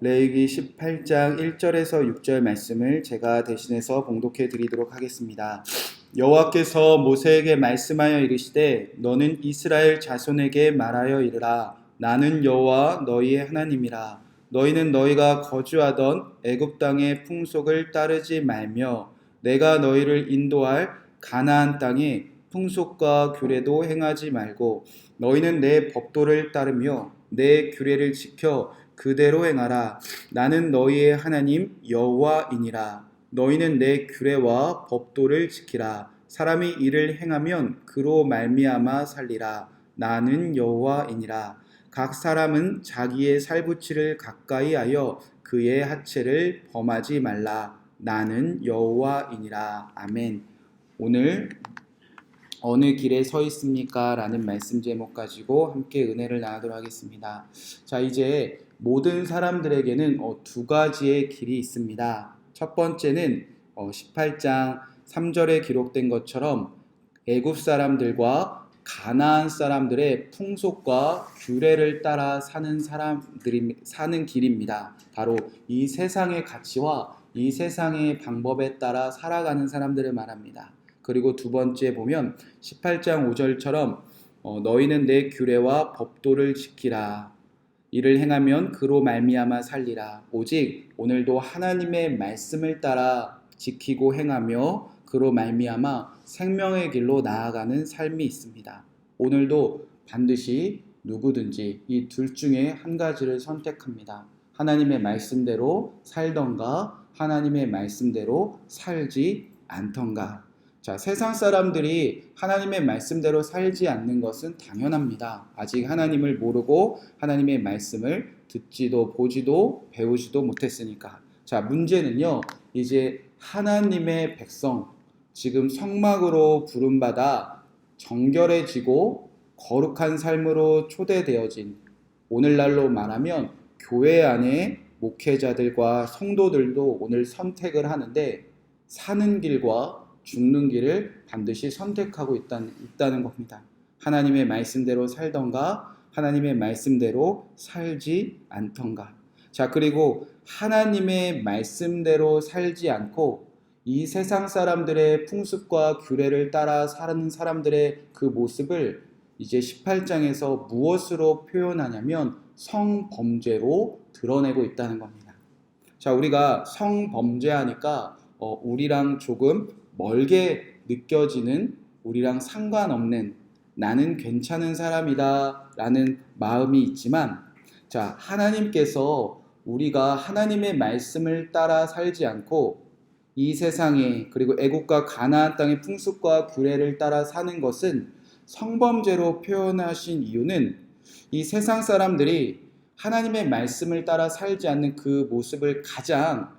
레위기 18장 1절에서 6절 말씀을 제가 대신해서 봉독해 드리도록 하겠습니다. 여호와께서 모세에게 말씀하여 이르시되 너는 이스라엘 자손에게 말하여 이르라. 나는 여호와 너희의 하나님이라. 너희는 너희가 거주하던 애굽 땅의 풍속을 따르지 말며 내가 너희를 인도할 가나안 땅의 풍속과 규례도 행하지 말고 너희는 내 법도를 따르며 내 규례를 지켜 그대로 행하라. 나는 너희의 하나님 여호와이니라. 너희는 내 규례와 법도를 지키라. 사람이 이를 행하면 그로 말미암아 살리라. 나는 여호와이니라. 각 사람은 자기의 살붙이를 가까이 하여 그의 하체를 범하지 말라. 나는 여호와이니라. 아멘. 오늘 어느 길에 서 있습니까? 라는 말씀 제목 가지고 함께 은혜를 나누도록 하겠습니다. 자, 이제 모든 사람들에게는 두 가지의 길이 있습니다. 첫 번째는 18장 3절에 기록된 것처럼 애굽 사람들과 가나안 사람들의 풍속과 규례를 따라 사는 사람들이 사는 길입니다. 바로 이 세상의 가치와 이 세상의 방법에 따라 살아가는 사람들을 말합니다. 그리고 두 번째 보면 18장 5절처럼 너희는 내 규례와 법도를 지키라. 이를 행하면 그로 말미암아 살리라. 오직 오늘도 하나님의 말씀을 따라 지키고 행하며 그로 말미암아 생명의 길로 나아가는 삶이 있습니다. 오늘도 반드시 누구든지 이 둘 중에 한 가지를 선택합니다. 하나님의 말씀대로 살던가 하나님의 말씀대로 살지 않던가. 자, 세상 사람들이 하나님의 말씀대로 살지 않는 것은 당연합니다. 아직 하나님을 모르고 하나님의 말씀을 듣지도 보지도 배우지도 못했으니까. 자, 문제는요, 이제 하나님의 백성, 지금 성막으로 부름받아 정결해지고 거룩한 삶으로 초대되어진, 오늘날로 말하면 교회 안에 목회자들과 성도들도 오늘 선택을 하는데 사는 길과 죽는 길을 반드시 선택하고 있다는 겁니다. 하나님의 말씀대로 살던가 하나님의 말씀대로 살지 않던가. 자, 그리고 하나님의 말씀대로 살지 않고 이 세상 사람들의 풍습과 규례를 따라 사는 사람들의 그 모습을 이제 18장에서 무엇으로 표현하냐면 성범죄로 드러내고 있다는 겁니다. 자, 우리가 성범죄하니까 우리랑 조금 멀게 느껴지는, 우리랑 상관없는, 나는 괜찮은 사람이다 라는 마음이 있지만, 자, 하나님께서 우리가 하나님의 말씀을 따라 살지 않고 이 세상에, 그리고 애국과 가나안 땅의 풍습과 규례를 따라 사는 것은 성범죄로 표현하신 이유는 이 세상 사람들이 하나님의 말씀을 따라 살지 않는 그 모습을 가장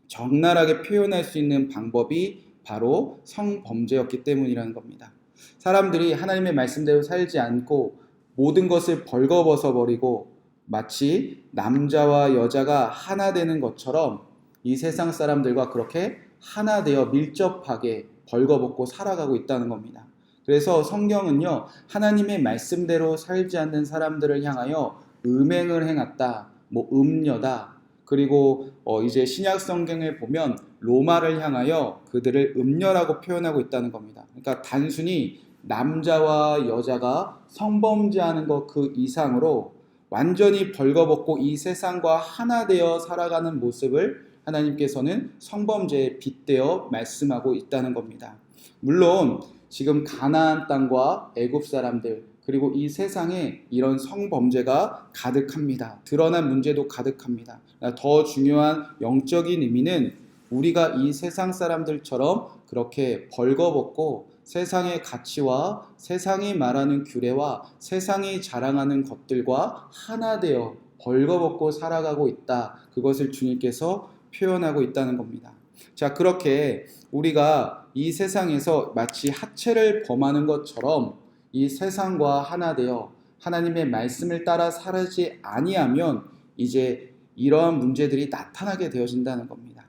적나라하게 표현할 수 있는 방법이 바로 성범죄였기 때문이라는 겁니다. 사람들이 하나님의 말씀대로 살지 않고 모든 것을 벌거벗어 버리고 마치 남자와 여자가 하나 되는 것처럼 이 세상 사람들과 그렇게 하나 되어 밀접하게 벌거벗고 살아가고 있다는 겁니다. 그래서 성경은요, 하나님의 말씀대로 살지 않는 사람들을 향하여 음행을 행했다, 음녀다, 그리고 이제 신약 성경에 보면 로마를 향하여 그들을 음녀라고 표현하고 있다는 겁니다. 그러니까 단순히 남자와 여자가 성범죄하는 것 그 이상으로 완전히 벌거벗고 이 세상과 하나 되어 살아가는 모습을 하나님께서는 성범죄에 빗대어 말씀하고 있다는 겁니다. 물론 지금 가나안 땅과 애굽 사람들, 그리고 이 세상에 이런 성범죄가 가득합니다. 드러난 문제도 가득합니다. 더 중요한 영적인 의미는 우리가 이 세상 사람들처럼 그렇게 벌거벗고 세상의 가치와 세상이 말하는 규례와 세상이 자랑하는 것들과 하나 되어 벌거벗고 살아가고 있다. 그것을 주님께서 표현하고 있다는 겁니다. 자, 그렇게 우리가 이 세상에서 마치 하체를 범하는 것처럼 이 세상과 하나 되어 하나님의 말씀을 따라 살지 아니하면 이제 이러한 문제들이 나타나게 되어진다는 겁니다.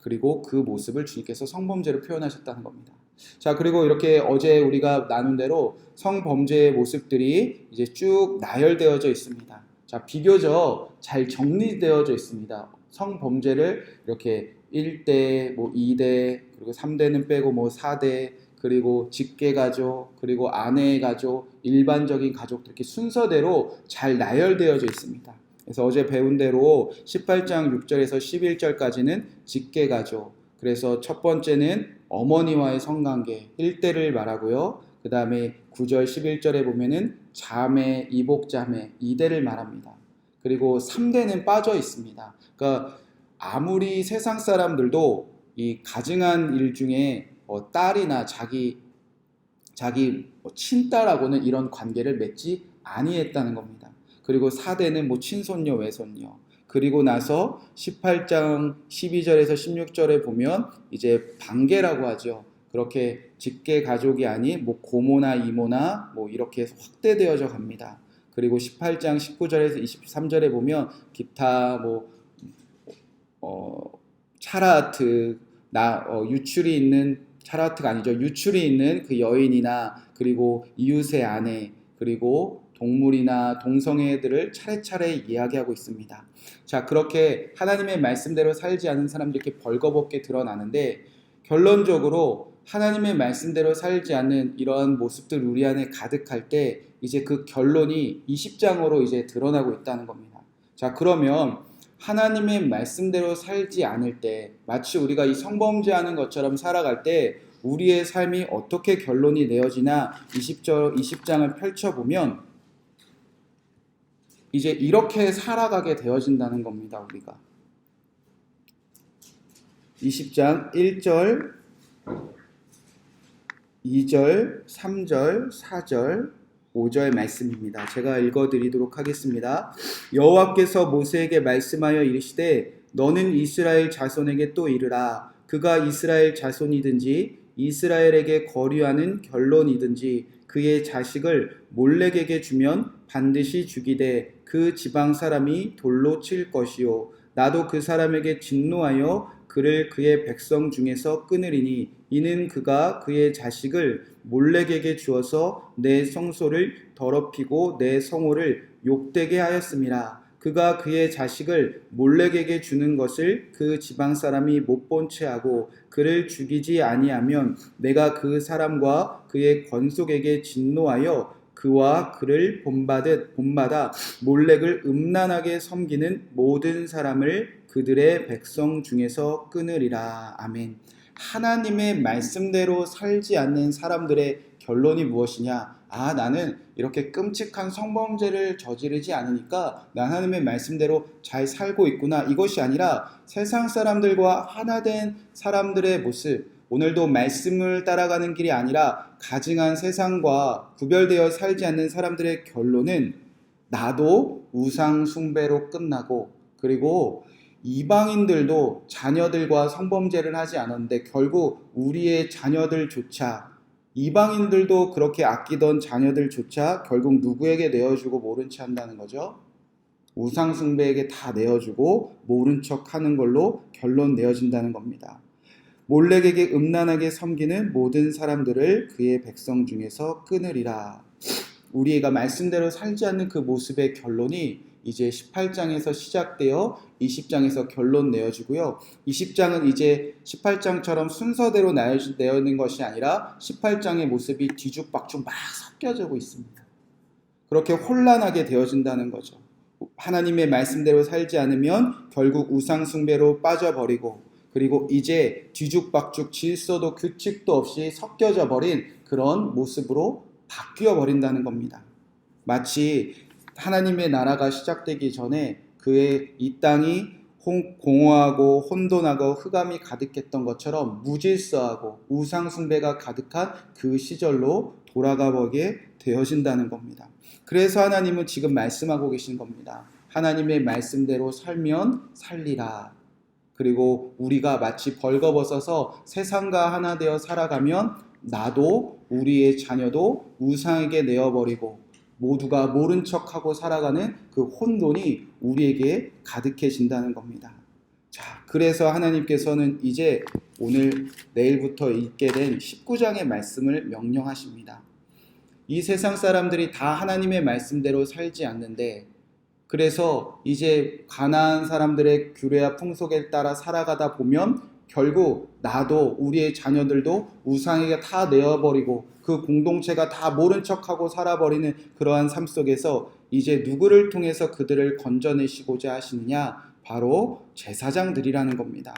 그리고 그 모습을 주님께서 성범죄로 표현하셨다는 겁니다. 자, 그리고 이렇게 어제 우리가 나눈 대로 성범죄의 모습들이 이제 쭉 나열되어져 있습니다. 자, 비교적 잘 정리되어져 있습니다. 성범죄를 이렇게 1대, 뭐 2대, 그리고 3대는 빼고 뭐 4대, 그리고 직계가족, 그리고 아내의 가족, 일반적인 가족들 이렇게 순서대로 잘 나열되어져 있습니다. 그래서 어제 배운 대로 18장 6절에서 11절까지는 직계가족. 그래서 첫 번째는 어머니와의 성관계 1대를 말하고요. 그 다음에 9절 11절에 보면은 자매, 이복자매 2대를 말합니다. 그리고 3대는 빠져 있습니다. 그러니까 아무리 세상 사람들도 이 가증한 일 중에 딸이나 자기 친딸하고는 이런 관계를 맺지 아니했다는 겁니다. 그리고 4대는 뭐 친손녀, 외손녀. 그리고 나서 18장 12절에서 16절에 보면 이제 반계라고 하죠. 그렇게 직계 가족이 아닌 뭐 고모나 이모나 뭐 이렇게 해서 확대되어져 갑니다. 그리고 18장 19절에서 23절에 보면 기타 뭐 차라트 유출이 있는 차라트가 아니죠. 유출이 있는 그 여인이나 그리고 이웃의 아내 그리고 동물이나 동성애들을 차례차례 이야기하고 있습니다. 자, 그렇게 하나님의 말씀대로 살지 않는 사람들이 이렇게 벌거벗게 드러나는데 결론적으로 하나님의 말씀대로 살지 않는 이러한 모습들 우리 안에 가득할 때 이제 그 결론이 20장으로 이제 드러나고 있다는 겁니다. 자, 그러면 하나님의 말씀대로 살지 않을 때 마치 우리가 이 성범죄하는 것처럼 살아갈 때 우리의 삶이 어떻게 결론이 내어지나 20장을 펼쳐보면 이제 이렇게 살아가게 되어진다는 겁니다. 우리가 20장 1절 2절 3절 4절 5절 말씀입니다. 제가 읽어드리도록 하겠습니다. 여호와께서 모세에게 말씀하여 이르시되 너는 이스라엘 자손에게 또 이르라. 그가 이스라엘 자손이든지 이스라엘에게 거류하는 결론이든지 그의 자식을 몰렉에게 주면 반드시 죽이되 그 지방 사람이 돌로 칠 것이요 나도 그 사람에게 진노하여 그를 그의 백성 중에서 끊으리니 이는 그가 그의 자식을 몰렉에게 주어서 내 성소를 더럽히고 내 성호를 욕되게 하였음이라. 그가 그의 자식을 몰렉에게 주는 것을 그 지방 사람이 못 본 채 하고 그를 죽이지 아니하면 내가 그 사람과 그의 권속에게 진노하여 그와 그를 본받아 몰렉을 음란하게 섬기는 모든 사람을 그들의 백성 중에서 끊으리라. 아멘. 하나님의 말씀대로 살지 않는 사람들의 결론이 무엇이냐? 나는 이렇게 끔찍한 성범죄를 저지르지 않으니까 난 하나님의 말씀대로 잘 살고 있구나. 이것이 아니라 세상 사람들과 하나 된 사람들의 모습, 오늘도 말씀을 따라가는 길이 아니라 가증한 세상과 구별되어 살지 않는 사람들의 결론은 나도 우상 숭배로 끝나고 그리고 이방인들도 자녀들과 성범죄를 하지 않았는데 결국 우리의 자녀들조차 이방인들도 그렇게 아끼던 자녀들조차 결국 누구에게 내어주고 모른 채 한다는 거죠. 우상 숭배에게 다 내어주고 모른 척 하는 걸로 결론 내어진다는 겁니다. 몰렉에게 음란하게 섬기는 모든 사람들을 그의 백성 중에서 끊으리라. 우리가 말씀대로 살지 않는 그 모습의 결론이 이제 18장에서 시작되어 20장에서 결론 내어지고요. 20장은 이제 18장처럼 순서대로 내어지는 것이 아니라 18장의 모습이 뒤죽박죽 막 섞여지고 있습니다. 그렇게 혼란하게 되어진다는 거죠. 하나님의 말씀대로 살지 않으면 결국 우상 숭배로 빠져버리고 그리고 이제 뒤죽박죽 질서도 규칙도 없이 섞여져 버린 그런 모습으로 바뀌어 버린다는 겁니다. 마치 하나님의 나라가 시작되기 전에 그의 이 땅이 공허하고 혼돈하고 흑암이 가득했던 것처럼 무질서하고 우상 숭배가 가득한 그 시절로 돌아가 보게 되어진다는 겁니다. 그래서 하나님은 지금 말씀하고 계신 겁니다. 하나님의 말씀대로 살면 살리라. 그리고 우리가 마치 벌거벗어서 세상과 하나 되어 살아가면 나도 우리의 자녀도 우상에게 내어버리고 모두가 모른 척하고 살아가는 그 혼돈이 우리에게 가득해진다는 겁니다. 자, 그래서 하나님께서는 이제 오늘 내일부터 읽게 된 19장의 말씀을 명령하십니다. 이 세상 사람들이 다 하나님의 말씀대로 살지 않는데 그래서 이제 가나안 사람들의 규례와 풍속에 따라 살아가다 보면 결국 나도 우리의 자녀들도 우상에게 다 내어버리고 그 공동체가 다 모른 척하고 살아버리는 그러한 삶 속에서 이제 누구를 통해서 그들을 건져내시고자 하시느냐? 바로 제사장들이라는 겁니다.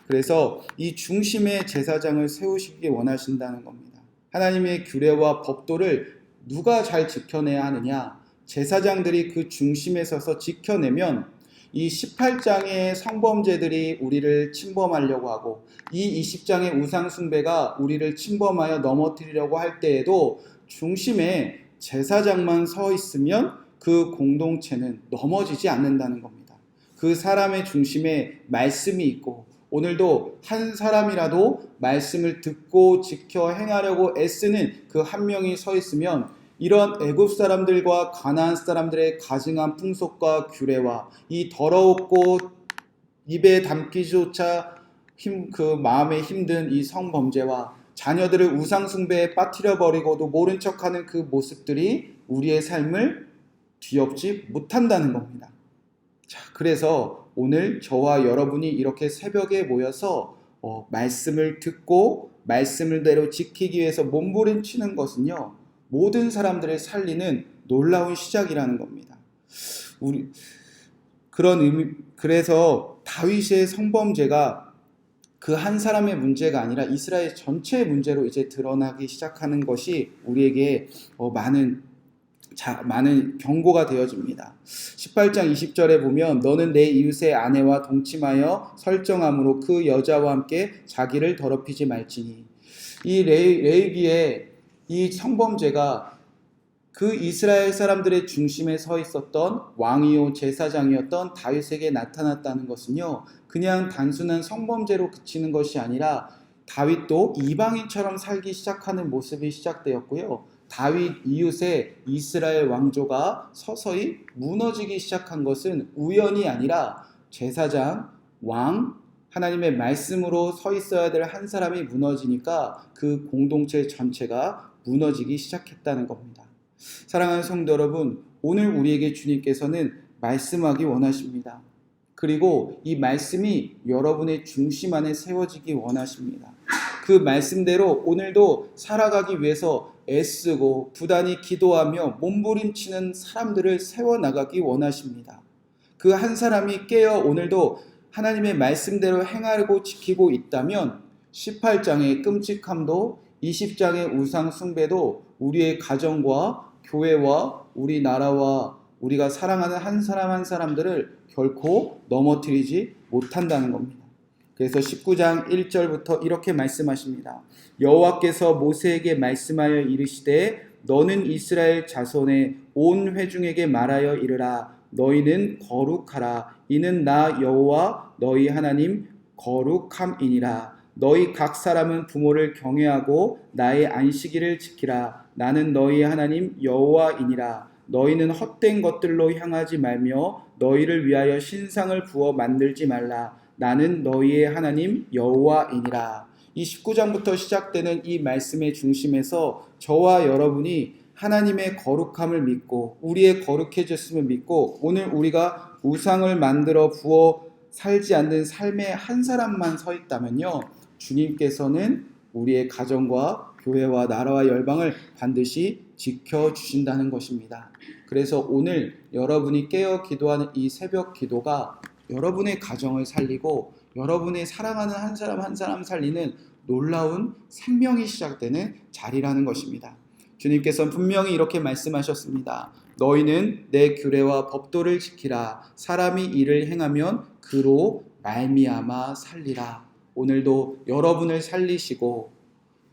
그래서 이 중심의 제사장을 세우시기 원하신다는 겁니다. 하나님의 규례와 법도를 누가 잘 지켜내야 하느냐? 제사장들이 그 중심에 서서 지켜내면 이 18장의 성범죄들이 우리를 침범하려고 하고 이 20장의 우상숭배가 우리를 침범하여 넘어뜨리려고 할 때에도 중심에 제사장만 서 있으면 그 공동체는 넘어지지 않는다는 겁니다. 그 사람의 중심에 말씀이 있고 오늘도 한 사람이라도 말씀을 듣고 지켜 행하려고 애쓰는 그 한 명이 서 있으면 이런 애굽 사람들과 가나안 사람들의 가증한 풍속과 규례와 이 더럽고 입에 담기조차 그 마음에 힘든 이 성범죄와 자녀들을 우상숭배에 빠뜨려 버리고도 모른 척하는 그 모습들이 우리의 삶을 뒤엎지 못한다는 겁니다. 자, 그래서 오늘 저와 여러분이 이렇게 새벽에 모여서 말씀을 듣고 말씀을대로 지키기 위해서 몸부림치는 것은요, 모든 사람들을 살리는 놀라운 시작이라는 겁니다. 그래서 다윗의 성범죄가 그 한 사람의 문제가 아니라 이스라엘 전체의 문제로 이제 드러나기 시작하는 것이 우리에게 많은 경고가 되어집니다. 18장 20절에 보면 너는 내 이웃의 아내와 동침하여 설정함으로 그 여자와 함께 자기를 더럽히지 말지니. 이 레위기의 이 성범죄가 그 이스라엘 사람들의 중심에 서 있었던 왕이요 제사장이었던 다윗에게 나타났다는 것은요, 그냥 단순한 성범죄로 그치는 것이 아니라 다윗도 이방인처럼 살기 시작하는 모습이 시작되었고요. 다윗 이웃의 이스라엘 왕조가 서서히 무너지기 시작한 것은 우연이 아니라 제사장, 왕, 하나님의 말씀으로 서 있어야 될 한 사람이 무너지니까 그 공동체 전체가 무너지기 시작했다는 겁니다. 사랑하는 성도 여러분, 오늘 우리에게 주님께서는 말씀하기 원하십니다. 그리고 이 말씀이 여러분의 중심 안에 세워지기 원하십니다. 그 말씀대로 오늘도 살아가기 위해서 애쓰고 부단히 기도하며 몸부림치는 사람들을 세워나가기 원하십니다. 그 한 사람이 깨어 오늘도 하나님의 말씀대로 행하고 지키고 있다면 18장의 끔찍함도 20장의 우상 숭배도 우리의 가정과 교회와 우리나라와 우리가 사랑하는 한 사람 한 사람들을 결코 넘어뜨리지 못한다는 겁니다. 그래서 19장 1절부터 이렇게 말씀하십니다. 여호와께서 모세에게 말씀하여 이르시되 너는 이스라엘 자손의 온 회중에게 말하여 이르라. 너희는 거룩하라. 이는 나 여호와 너희 하나님 거룩함이니라. 너희 각 사람은 부모를 경외하고 나의 안식일을 지키라. 나는 너희 하나님 여호와이니라. 너희는 헛된 것들로 향하지 말며 너희를 위하여 신상을 부어 만들지 말라. 나는 너희의 하나님 여호와이니라. 이 19장부터 시작되는 이 말씀의 중심에서 저와 여러분이 하나님의 거룩함을 믿고 우리의 거룩해졌음을 믿고 오늘 우리가 우상을 만들어 부어 살지 않는 삶의 한 사람만 서 있다면요, 주님께서는 우리의 가정과 교회와 나라와 열방을 반드시 지켜주신다는 것입니다. 그래서 오늘 여러분이 깨어 기도하는 이 새벽 기도가 여러분의 가정을 살리고 여러분의 사랑하는 한 사람 한 사람 살리는 놀라운 생명이 시작되는 자리라는 것입니다. 주님께서는 분명히 이렇게 말씀하셨습니다. 너희는 내 규례와 법도를 지키라. 사람이 이를 행하면 그로 말미암아 살리라. 오늘도 여러분을 살리시고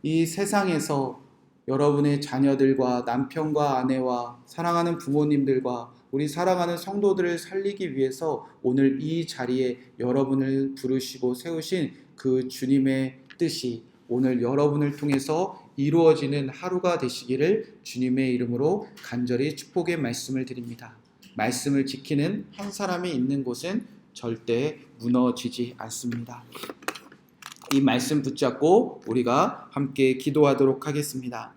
이 세상에서 여러분의 자녀들과 남편과 아내와 사랑하는 부모님들과 우리 사랑하는 성도들을 살리기 위해서 오늘 이 자리에 여러분을 부르시고 세우신 그 주님의 뜻이 오늘 여러분을 통해서 이루어지는 하루가 되시기를 주님의 이름으로 간절히 축복의 말씀을 드립니다. 말씀을 지키는 한 사람이 있는 곳은 절대 무너지지 않습니다. 이 말씀 붙잡고 우리가 함께 기도하도록 하겠습니다.